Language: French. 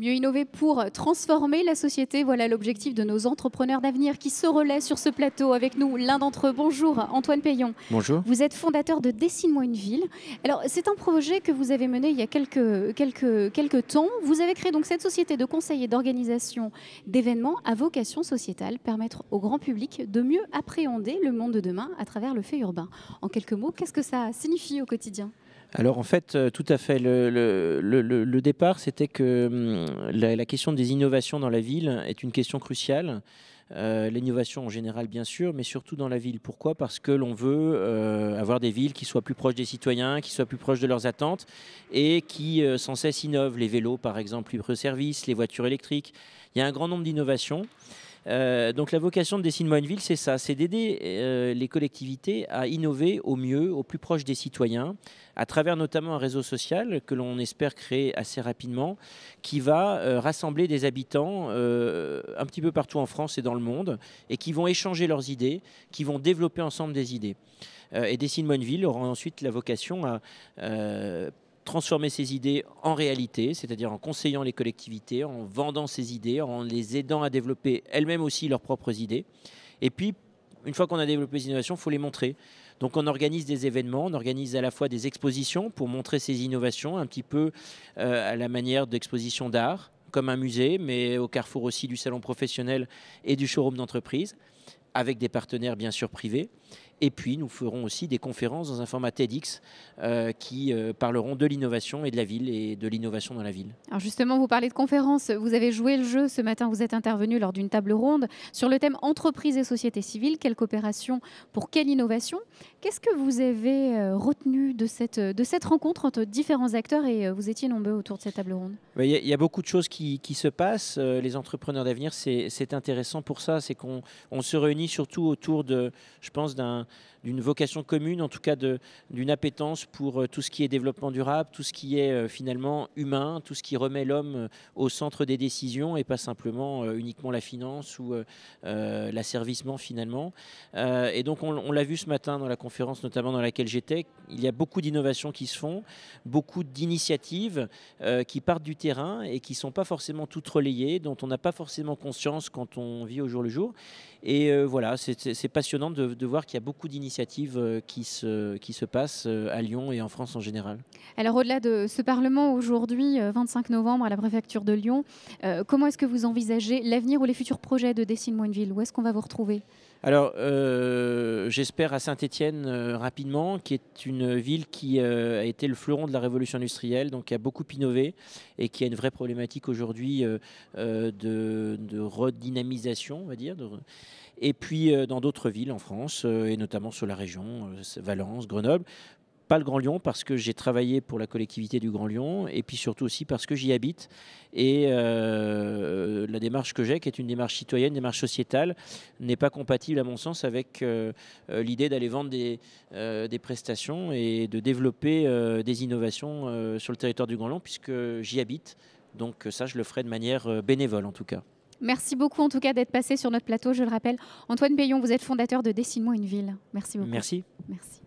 Mieux innover pour transformer la société, voilà l'objectif de nos entrepreneurs d'avenir qui se relaient sur ce plateau avec nous. L'un d'entre eux, bonjour Antoine Payon. Bonjour. Vous êtes fondateur de Dessine-moi une ville. Alors c'est un projet que vous avez mené il y a quelques temps. Vous avez créé donc cette société de conseil et d'organisation d'événements à vocation sociétale, permettre au grand public de mieux appréhender le monde de demain à travers le fait urbain. En quelques mots, qu'est-ce que ça signifie au quotidien ? Alors en fait, tout à fait. Le départ, c'était que la question des innovations dans la ville est une question cruciale. L'innovation en général, bien sûr, mais surtout dans la ville. Pourquoi ? Parce que l'on veut avoir des villes qui soient plus proches des citoyens, qui soient plus proches de leurs attentes et qui sans cesse innovent. Les vélos, par exemple, libre-service, les voitures électriques. Il y a un grand nombre d'innovations. Donc la vocation de Dessine-moi une ville, c'est ça, c'est d'aider les collectivités à innover au mieux, au plus proche des citoyens, à travers notamment un réseau social que l'on espère créer assez rapidement, qui va rassembler des habitants un petit peu partout en France et dans le monde, et qui vont échanger leurs idées, qui vont développer ensemble des idées. Et Dessine-moi une ville aura ensuite la vocation à transformer ces idées en réalité, c'est-à-dire en conseillant les collectivités, en vendant ces idées, en les aidant à développer elles-mêmes aussi leurs propres idées. Et puis, une fois qu'on a développé ces innovations, il faut les montrer. Donc on organise des événements, on organise à la fois des expositions pour montrer ces innovations, un petit peu à la manière d'expositions d'art, comme un musée, mais au carrefour aussi du salon professionnel et du showroom d'entreprise, avec des partenaires bien sûr privés. Et puis, nous ferons aussi des conférences dans un format TEDx qui parleront de l'innovation et de la ville et de l'innovation dans la ville. Alors justement, vous parlez de conférences. Vous avez joué le jeu ce matin. Vous êtes intervenu lors d'une table ronde sur le thème entreprise et société civile. Quelle coopération pour quelle innovation ? Qu'est-ce que vous avez retenu de cette rencontre entre différents acteurs et vous étiez nombreux autour de cette table ronde ? Il y a beaucoup de choses qui se passent. Les entrepreneurs d'avenir, c'est intéressant pour ça. C'est qu'on se réunit surtout autour de, je pense, d'une vocation commune, en tout cas d'une appétence pour tout ce qui est développement durable, tout ce qui est finalement humain, tout ce qui remet l'homme au centre des décisions et pas simplement uniquement la finance ou l'asservissement finalement. Et donc on l'a vu ce matin dans la conférence notamment dans laquelle j'étais, il y a beaucoup d'innovations qui se font, beaucoup d'initiatives qui partent du terrain et qui ne sont pas forcément toutes relayées, dont on n'a pas forcément conscience quand on vit au jour le jour. Et voilà, c'est passionnant de voir qu'il y a beaucoup d'initiatives qui se passent à Lyon et en France en général. Alors au-delà de ce Parlement aujourd'hui, 25 novembre à la préfecture de Lyon, comment est-ce que vous envisagez l'avenir ou les futurs projets de Dessine-moi une ville ? Où est-ce qu'on va vous retrouver ? Alors, j'espère à Saint-Étienne rapidement, qui est une ville qui a été le fleuron de la révolution industrielle, donc qui a beaucoup innové et qui a une vraie problématique aujourd'hui de redynamisation, on va dire. Et puis dans d'autres villes en France, et notamment sur la région, Valence, Grenoble. Pas le Grand Lyon parce que j'ai travaillé pour la collectivité du Grand Lyon et puis surtout aussi parce que j'y habite et la démarche que j'ai, qui est une démarche citoyenne, une démarche sociétale, n'est pas compatible à mon sens avec l'idée d'aller vendre des prestations et de développer des innovations sur le territoire du Grand Lyon puisque j'y habite. Donc ça, je le ferai de manière bénévole en tout cas. Merci beaucoup en tout cas d'être passé sur notre plateau. Je le rappelle, Antoine Payon, vous êtes fondateur de Dessine-moi une ville. Merci beaucoup. Merci. Merci.